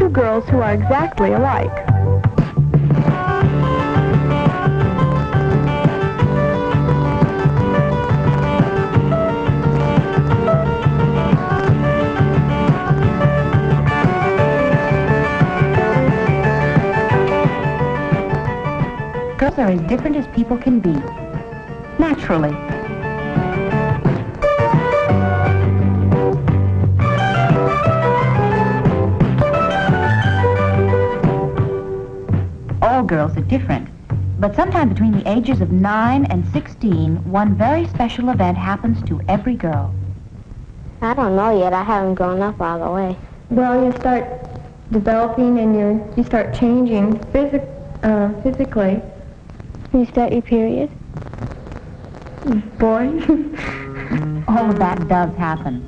two girls who are exactly alike. Girls are as different as people can be, naturally. All girls are different, but sometime between the ages of 9 and 16, one very special event happens to every girl. I don't know yet. I haven't grown up all the way. Well, you start developing and you start changing physically. You start your period? Boy. All of that does happen.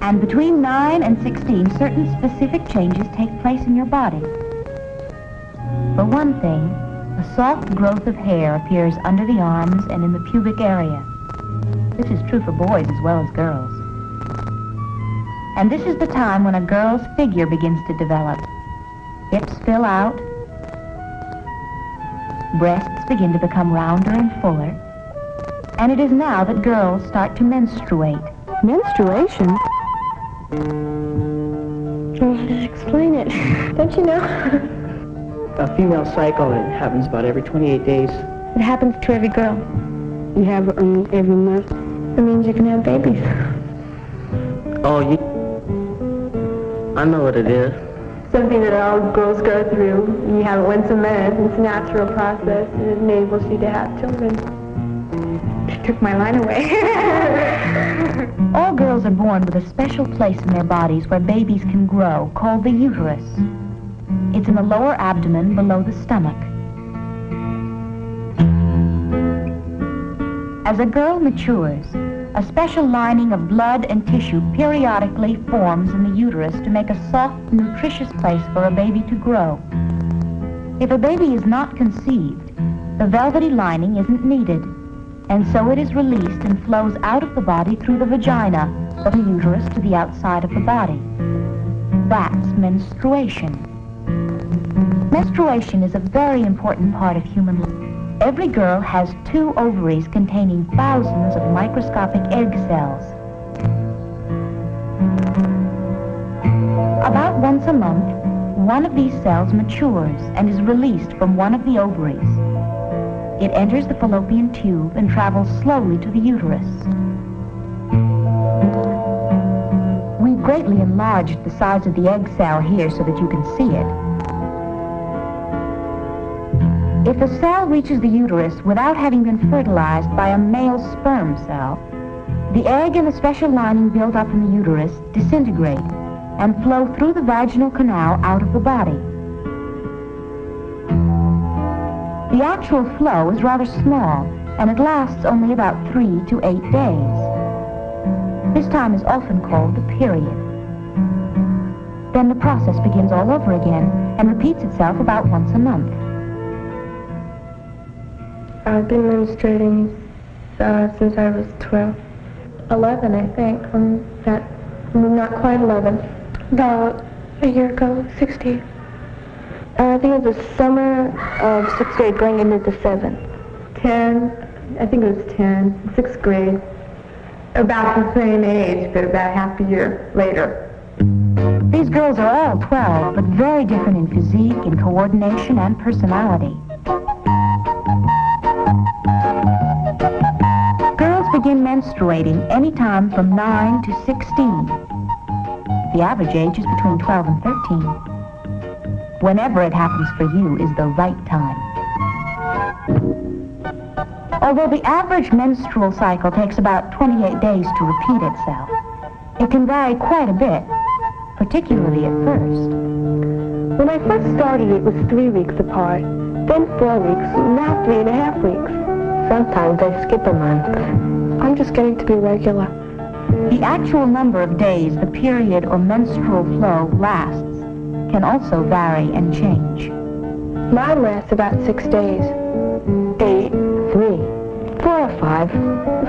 And between 9 and 16, certain specific changes take place in your body. For one thing, a soft growth of hair appears under the arms and in the pubic area. This is true for boys as well as girls. And this is the time when a girl's figure begins to develop. Hips fill out, breasts begin to become rounder and fuller, and it is now that girls start to menstruate. Menstruation? Oh, how to explain it? Don't you know? A female cycle, it happens about every 28 days. It happens to every girl. You have it every month. It means you can have babies. Oh, I know what it is. Something that all girls go through. You have it once a month. It's a natural process, and it enables you to have children. She took my line away. All girls are born with a special place in their bodies where babies can grow, called the uterus. It's in the lower abdomen below the stomach. As a girl matures, a special lining of blood and tissue periodically forms in the uterus to make a soft, nutritious place for a baby to grow. If a baby is not conceived, the velvety lining isn't needed, and so it is released and flows out of the body through the vagina, from the uterus to the outside of the body. That's menstruation. Menstruation is a very important part of human life. Every girl has 2 ovaries containing thousands of microscopic egg cells. About once a month, one of these cells matures and is released from one of the ovaries. It enters the fallopian tube and travels slowly to the uterus. We've greatly enlarged the size of the egg cell here so that you can see it. If a cell reaches the uterus without having been fertilized by a male sperm cell, the egg and the special lining built up in the uterus disintegrate and flow through the vaginal canal out of the body. The actual flow is rather small, and it lasts only about 3 to 8 days. This time is often called the period. Then the process begins all over again and repeats itself about once a month. I've been menstruating since I was 12. 11, I think. Not quite 11. About a year ago, 16. I think it was the summer of 6th grade going into the 7th. 10, I think it was 10, 6th grade. About the same age, but about half a year later. These girls are all 12, but very different in physique, in coordination, and personality. Girls begin menstruating anytime from 9 to 16. The average age is between 12 and 13. Whenever it happens for you is the right time. Although the average menstrual cycle takes about 28 days to repeat itself, it can vary quite a bit, particularly at first. When I first started, it was 3 weeks apart, then 4 weeks, now 3.5 weeks. Sometimes I skip a month. I'm just getting to be regular. The actual number of days the period or menstrual flow lasts can also vary and change. Mine lasts about 6 days. 8, 3, 4 or 5.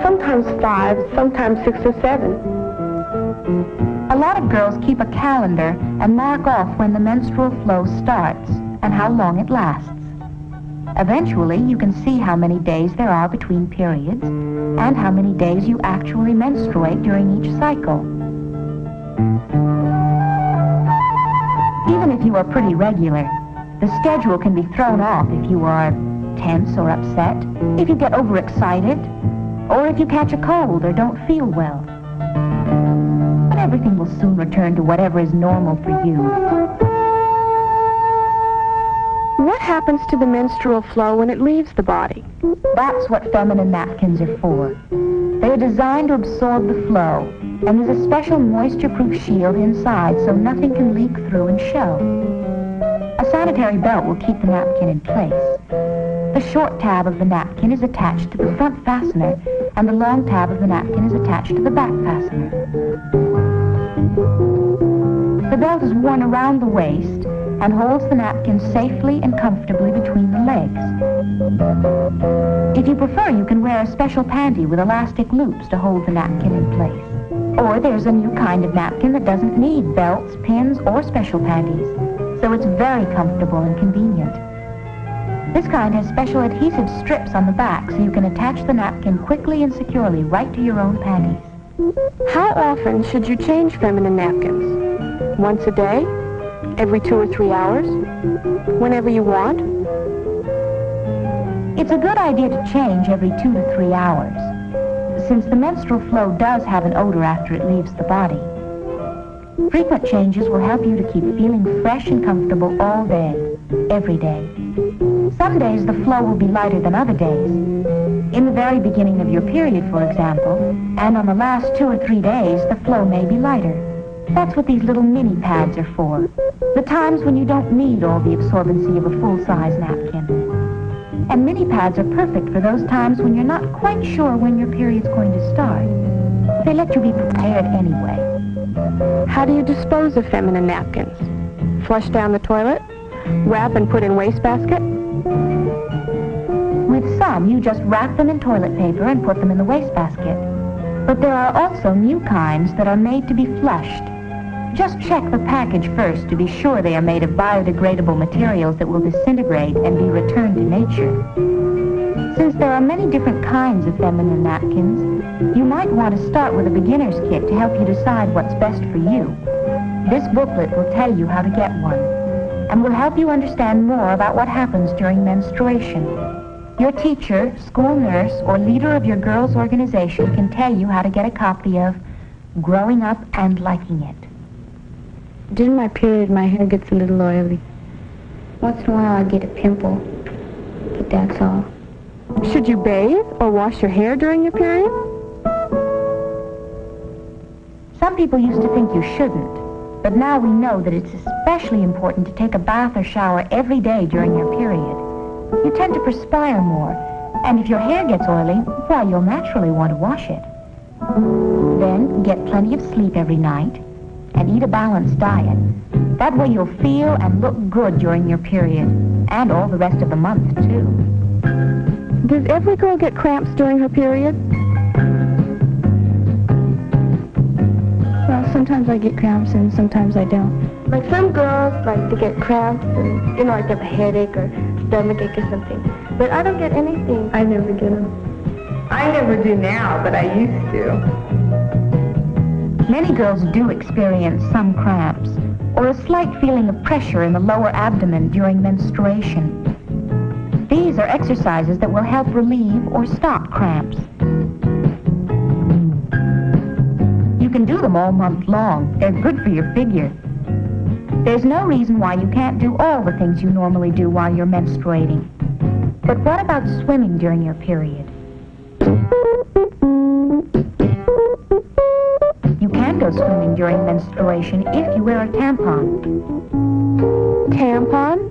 sometimes 5, sometimes 6 or 7. A lot of girls keep a calendar and mark off when the menstrual flow starts and how long it lasts. Eventually, you can see how many days there are between periods and how many days you actually menstruate during each cycle. Even if you are pretty regular, the schedule can be thrown off if you are tense or upset, if you get overexcited, or if you catch a cold or don't feel well. But everything will soon return to whatever is normal for you. What happens to the menstrual flow when it leaves the body? That's what feminine napkins are for. They are designed to absorb the flow, and there's a special moisture-proof shield inside so nothing can leak through and show. A sanitary belt will keep the napkin in place. The short tab of the napkin is attached to the front fastener, and the long tab of the napkin is attached to the back fastener. The belt is worn around the waist and holds the napkin safely and comfortably between the legs. If you prefer, you can wear a special panty with elastic loops to hold the napkin in place. Or there's a new kind of napkin that doesn't need belts, pins, or special panties, so it's very comfortable and convenient. This kind has special adhesive strips on the back so you can attach the napkin quickly and securely right to your own panties. How often should you change feminine napkins? Once a day? Every 2 or 3 hours? Whenever you want? It's a good idea to change every 2 to 3 hours, since the menstrual flow does have an odor after it leaves the body. Frequent changes will help you to keep feeling fresh and comfortable all day, every day. Some days the flow will be lighter than other days. In the very beginning of your period, for example, and on the last 2 or 3 days, the flow may be lighter. That's what these little mini pads are for. The times when you don't need all the absorbency of a full-size napkin. And mini pads are perfect for those times when you're not quite sure when your period's going to start. They let you be prepared anyway. How do you dispose of feminine napkins? Flush down the toilet? Wrap and put in wastebasket? With some, you just wrap them in toilet paper and put them in the wastebasket. But there are also new kinds that are made to be flushed. Just check the package first to be sure they are made of biodegradable materials that will disintegrate and be returned to nature. Since there are many different kinds of feminine napkins, you might want to start with a beginner's kit to help you decide what's best for you. This booklet will tell you how to get one, and will help you understand more about what happens during menstruation. Your teacher, school nurse, or leader of your girls' organization can tell you how to get a copy of Growing Up and Liking It. During my period, my hair gets a little oily. Once in a while I get a pimple, but that's all. Should you bathe or wash your hair during your period? Some people used to think you shouldn't, but now we know that it's especially important to take a bath or shower every day during your period. You tend to perspire more, and if your hair gets oily, why, you'll naturally want to wash it. Then get plenty of sleep every night, and eat a balanced diet. That way you'll feel and look good during your period, and all the rest of the month, too. Does every girl get cramps during her period? Well, sometimes I get cramps and sometimes I don't. Like some girls like to get cramps and, like they have a headache or stomachache or something. But I don't get anything. I never get them. I never do now, but I used to. Many girls do experience some cramps, or a slight feeling of pressure in the lower abdomen during menstruation. These are exercises that will help relieve or stop cramps. You can do them all month long. They're good for your figure. There's no reason why you can't do all the things you normally do while you're menstruating. But what about swimming during your period? You can go swimming during menstruation if you wear a tampon. Tampon?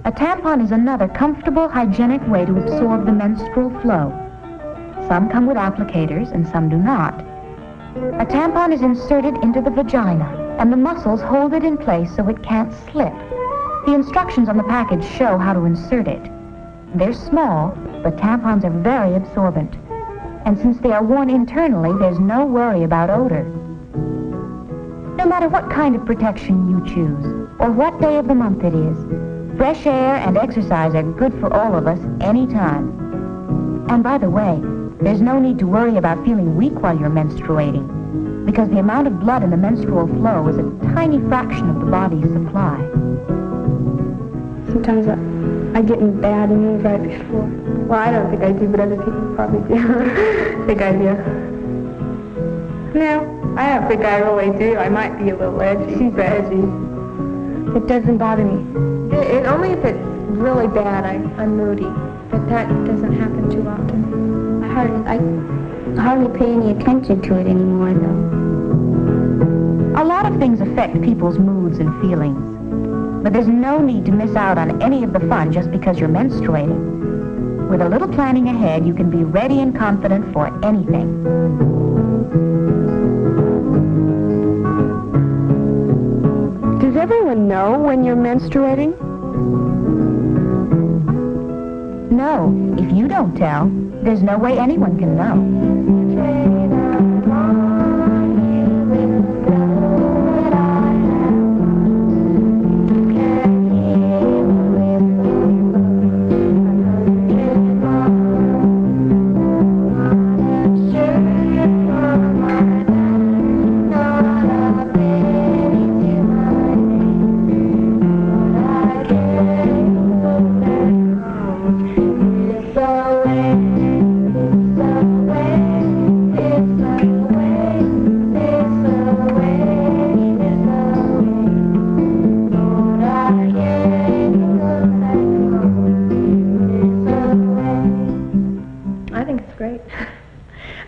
A tampon is another comfortable, hygienic way to absorb the menstrual flow. Some come with applicators and some do not. A tampon is inserted into the vagina, and the muscles hold it in place so it can't slip. The instructions on the package show how to insert it. They're small, but tampons are very absorbent. And since they are worn internally, there's no worry about odor. No matter what kind of protection you choose, or what day of the month it is, fresh air and exercise are good for all of us anytime. And by the way, there's no need to worry about feeling weak while you're menstruating, because the amount of blood in the menstrual flow is a tiny fraction of the body's supply. Sometimes I get in bad mood right before. Well, I don't think I do, but other people probably do. I think I do. No, I don't think I really do. I might be a little edgy. She's edgy. It doesn't bother me. It only if it's really bad, I'm moody. But that doesn't happen too often. I hardly pay any attention to it anymore, though. A lot of things affect people's moods and feelings. But there's no need to miss out on any of the fun just because you're menstruating. With a little planning ahead, you can be ready and confident for anything. Does everyone know when you're menstruating? No, if you don't tell, there's no way anyone can know.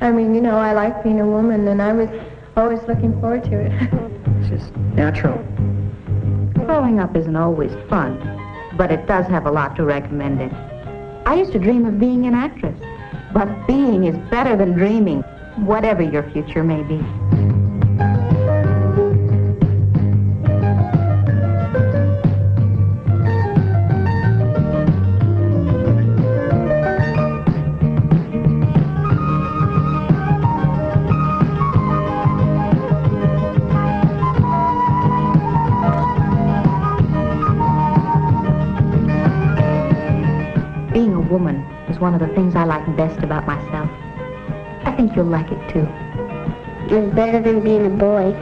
I mean, you know, I like being a woman, and I was always looking forward to it. It's just natural. Growing up isn't always fun, but it does have a lot to recommend it. I used to dream of being an actress, but being is better than dreaming, whatever your future may be. Being a woman is one of the things I like best about myself. I think you'll like it too. It's better than being a boy.